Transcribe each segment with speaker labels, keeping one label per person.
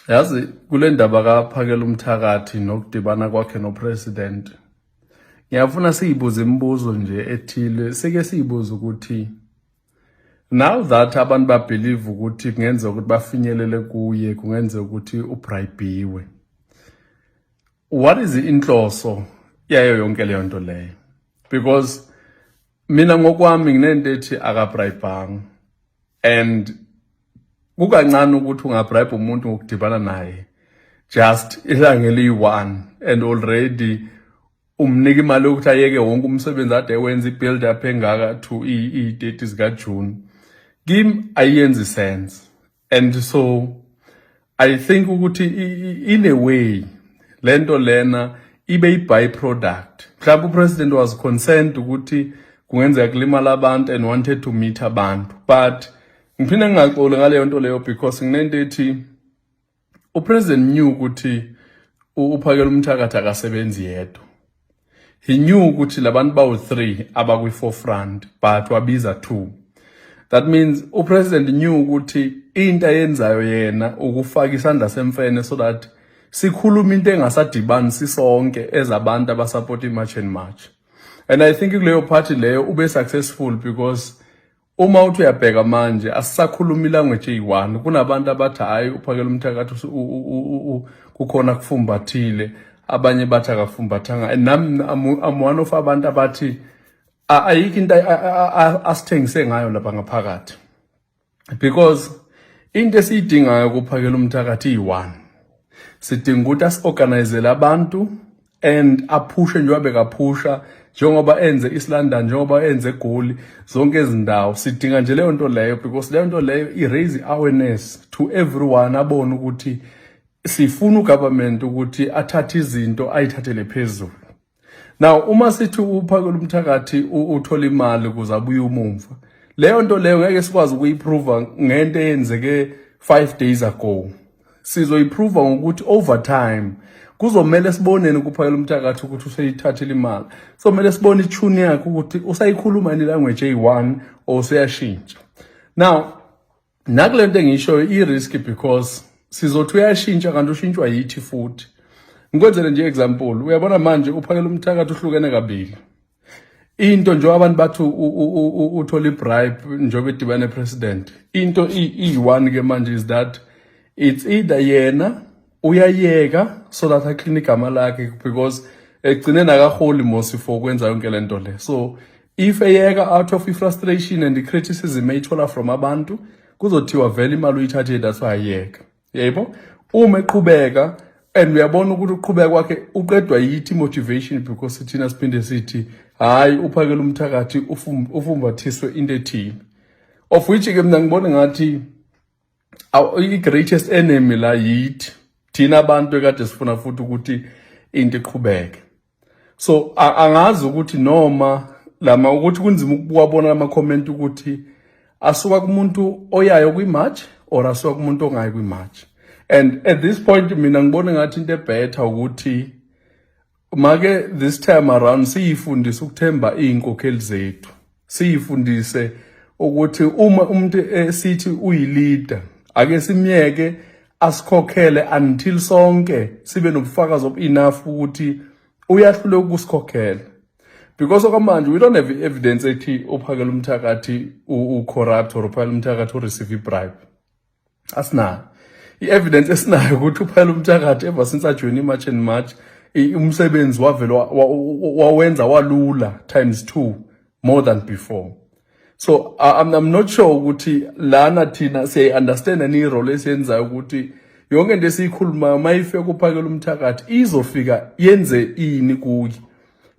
Speaker 1: Yazi kule ndaba kaPhakela uMthakathi nokudibana kwakhe nopresident. Ngiyafuna siyibuze imibuzo nje ethile. Sike siyibuze ukuthi now that abantu babelieve ukuthi kungenzeka ukuthi bafinyelele kuye, kungenzeka ukuthi ubribewe. What is inhloso yayo yonke leyo nto leyo? Because mina ngokwami nginento ethi akabribanga, and kukancane ukuthi ungabribe umuntu ngokudibana naye just ilanga eliyi-1 and already umnika imali yokuthi ayeke wonke umsebenzi ade wenza i-build up engaka to i-30 zikaJune. Kimi ayenzi sense, and so I think ukuthi in a way lento lena ibe i-byproduct. Mhlawumbe upresident was concerned ukuthi kungenzeka kulimala abantu and wanted to meet abantu, but ngiphinde ngingaxoli ngaleyo nto leyo because nginento ethi upresident knew ukuthi uPhakela uMthakathi akasebenzi yedwa. He knew ukuthi labantu bawu-3 abakwi-forefront but wabiza 2. That means upresident knew ukuthi into ayenzayo yena ukufaka isandla semfene so that sikhuluma into engasadibani sisonke ezabantu abasupport i-march and march. And I think kuleyo party leyo ube successful because uma uthi uyabheka manje asisakhuluma ilanguage eyi-1. Kunabantu abathi hayi uPhakela uMthakathi kukhona kufumbathile, abanye bathi akafumbathanga, and I'm one of abantu abathi ayikho into asithengise ngayo lapha ngaphakathi, because into esiyidingayo kuPhakela uMthakathi iyi-1. Sidinga ukuthi asi-organizele abantu and aphushe njengoba bekaphusha, njengoba enze isiLondon, njengoba enze eGoli, zonke izindawo. Sidinga nje leyo nto leyo because leyo nto leyo i-raise awareness to everyone, abone ukuthi sifuna ugovernment ukuthi athathe izinto ayithathele phezulu. Now uma sithi uPhakela uMthakathi uthola imali ukuze abuye umumva, leyo nto leyo ngeke sikwazi ukuyiprova ngento eyenzeke 5 days ago. Sizoyiprova ngokuthi over time kuzomela sibonene kuPhakela uMthakathi ukuthi useyithathile imali. So kumele sibone itune yakhe ukuthi usayikhuluma ilanguage eyi-1 or useyashintsha. Now nakulento engisho i-risk because sizothi uyashintsha kanti ushintshwa yithi futhi. Ngikwenzele nje example, uyabona manje uPhakela uMthakathi uhlukene kabili. Into nje abantu bathi uthola ibribe njengoba edibane president. Into i-1 ke manje is that it's either yena uyayeka so that aclean igama lakhe because egcineni akaholi mosi for kwenza yonke lento le. So if eyeka out of frustration and the criticism eyithola from abantu, kuzothiwa vele imali uyithathile that's why ayeka. Yebo, uma eqhubeka and uyabona ukuthi uqhubeka kwakhe uqedwa yithi motivation because thina siphinde sithi hayi uPhakela uMthakathi ufumbathiswe into ethile, of which ke mina ngibona ngathi i-greatest enemy la yithi thina abantu ekade sifuna futhi ukuthi into iqhubeke. So angazi ukuthi noma lama ukuthi kunzima ukuwabona ama-comment ukuthi asuka kumuntu oyayo kwi-march or asuka kumuntu ongayi kwi-march. And at this point mina ngibona ngathi into better ukuthi make this time around siyifundise ukuthemba iy'nkokheli zethu, siyifundise ukuthi uma umuntu sithi uyi-leader ake simyeke asikhokhele until sonke sibe nobufakazi of enough ukuthi uyahluleka ukusikhokhela. Because okwamanje we don't have evidence ethi uPhakela uMthakathi u-corrupt or uPhakela uMthakathi u-receive i-bribe. Asinayo i-evidence esinayo ukuthi uPhakela uMthakathi ever since ajoyine i-march and march umsebenzi wavele wawenza walula ×2 more than before. So I'm not sure ukuthi lana thina siyayi-understand ani role esiyenzayo ukuthi yonke into esiyikhuluma mayifika kuPhakela uMthakathi izofika yenze ini kuye.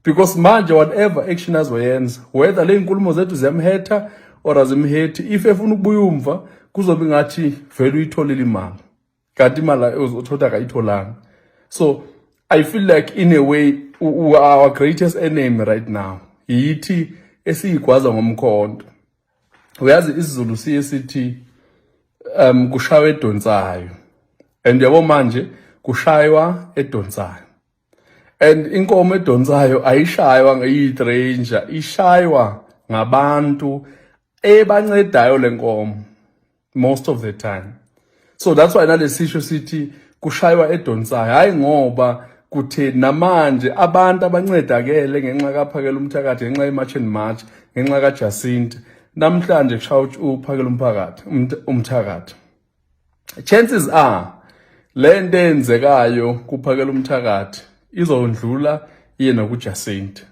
Speaker 1: Because manje whatever action azoyenza, whether le nkulumo zethu ziyamhetha or azimhethi, if efuna ukubuya umva kuzobe ngathi vele uyitholile imali kanti imali uzothola akayitholanga. So I feel like in a way our greatest enemy right now yithi esiyigwaza ngomkhonto. Uyazi isiZulu siye sithi kushaywa edonsayo, and yabo manje kushaywa edonsayo. And inkomo edonsayo ayishaywa ngeyi-stranger, ishaywa ngabantu ebancedayo lenkomo most of the time. So that's why nalesisho sithi kushaywa edonsayo, hayi ngoba kutheni namanje abantu abancedakele ngenxa kaPhakela Umthakathi, ngenxa ye-March and March, ngenxa kaJacinta, namhlanje kushaya uPhakela Umthakathi. Chances are lento eyenzekayo kuPhakela Umthakathi izondlula yena kuJacinta.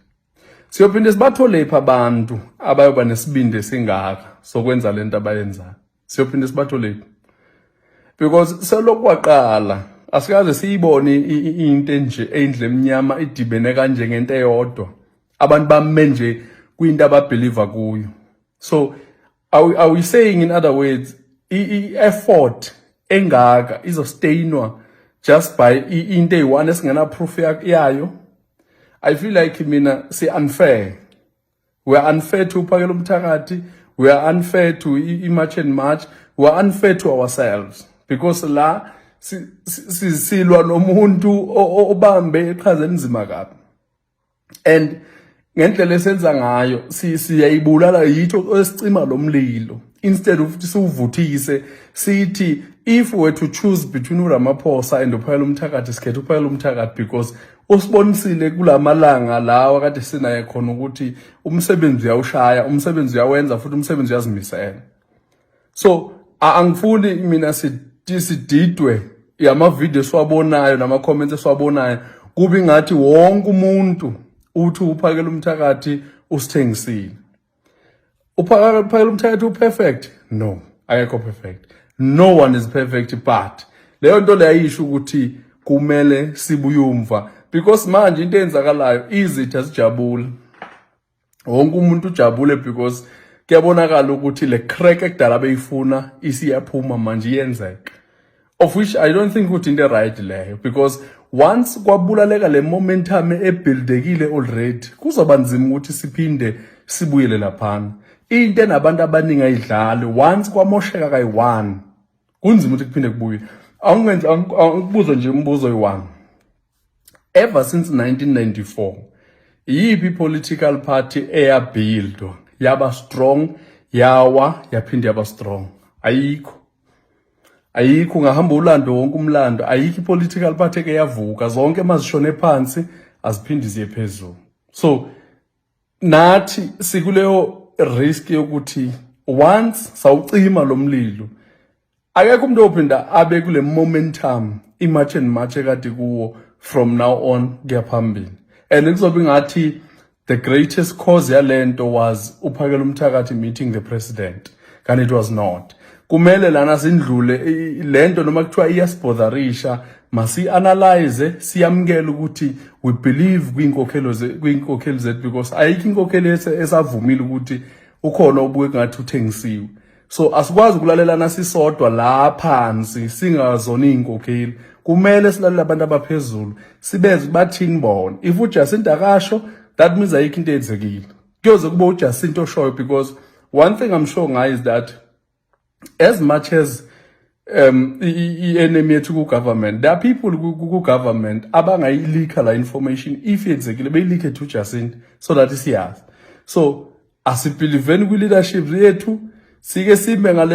Speaker 1: Siyophinde sibathole ipha abantu abayoba nesibindi singaka sokwenza lento abayenzayo. Siyophinde sibathole ipha. Because selokwaqala asikaze siyibone into nje endle eminyama idibene kanje ngento eyodwa. Abantu bame nje kwinto ababelieve kuyo. So are we saying, in other words, effort engaka izostainwa just by into eyi-one esingena proof yayo? I feel like mina unfair. We are unfair to Phakela Umthakathi. We are unfair to March and March. We are unfair to ourselves. Because la silwa nomuntu obambe iqhaza enzima kabi. And ngendlela esenza ngayo siyayibulala yitho esicima lomlilo. Instead of sivuthise sithi if we were to choose between uRamaphosa and uPhakela Umthakathi, sikhetha uPhakela Umthakathi because usibonisile kulamalanga lawa kade sinaye khona ukuthi umsebenzi uyawushaya, umsebenzi uyawenza futhi umsebenzi uyazimisela. So angifuni mina sididwe yama-video siwabonayo nama-comments esiwabonayo kube ngathi wonke umuntu uthi uPhakela Umthakathi usithengisile. Phakela Umthakathi uperfect? No, akekho perfect. No one is perfect, but leyo nto leyisho ukuthi kumele sibuyumva because manje into eyenzakalayo izitha sijabule. Wonke umuntu ujabule because kuyabonakala ukuthi le crack ekudala beyifuna isiyaphuma manje iyenzeka. Of which I don't think ukuthi into right leyo because once kwabulaleka le momentum ebuildekile already kuzoba nzima ukuthi siphinde sibuyele laphana. Into enabantu abaningi ayidlali once kwamosheka kayi-one kunzima ukuthi kuphinde kubuye. Angikubuza nje umbuzo oyi-one. Ever since 1994 yipi political party eyabuildwa yaba strong yawa yaphinde yaba strong? Ayikho. Ungahamba ulando wonke umlando, ayikho political party eke yavuka, zonke mazishone phansi aziphindi ziye phezulu. So nathi sikuleyo risk yokuthi once sawucima lomlilo akekho umuntu ophinda abe kule momentum iMarch and March ekade kuwo from now on kuyaphambili. And kuzobe ngathi the greatest cause yalento was uPhakela Umthakathi meeting the president, and it was not. Kumele lana sindlule lento noma kuthiwa iyasibotharisha masi-analyze siyamukele ukuthi we believe kwinkokheli zethu because ayikho inkokheli esavumile ukuthi ukhona obuke ngathi uthengisiwe. So asikwazi ukulalelana sisodwa la phansi singazona iy'nkokheli. Kumele silalela abantu abaphezulu sibeze bathini bona. If uJacinta akasho, that means ayikho into eyenzekile. Kuyoze kube uJacinta oshoyo because one thing I'm sure ngayo is that as much as enemy yethu ku-government, there are people ku-government abangayilika la information if yenzekile beyilike to Jacinta so that siyazi. So asibhiliveni kwi-leadership yethu sike sime ngale